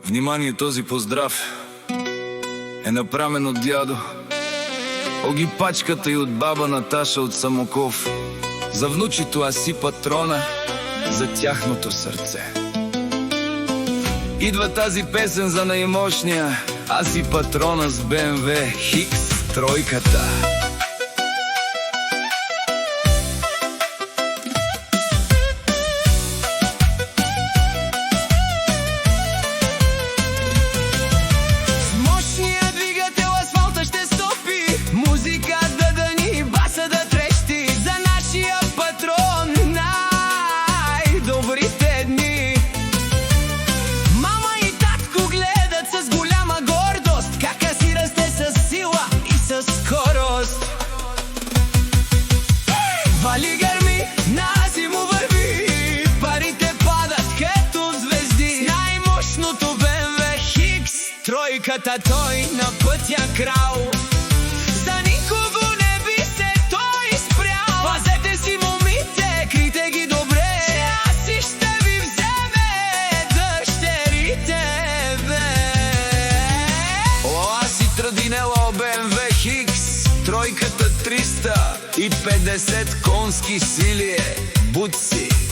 Внимание, този поздрав е направен от дядо Оги Пачката и от баба Наташа от Самоков, за внучето Аси Патрона, за тяхното сърце. Идва тази песен за най-мощния Аси Патрона с БМВ Хикс тройката. Вали гърми, Аси му върви, парите падат като звезди. С най-мощното БМВ Хикс тройката той на пътя крал. За никого не би се той спрял. Пазете си, момите, крийте ги добре, Аси ще ви вземе дъщерите, бе. О, Аси Традинело БМВ Хикс тройката 350 конски сили е, будь си.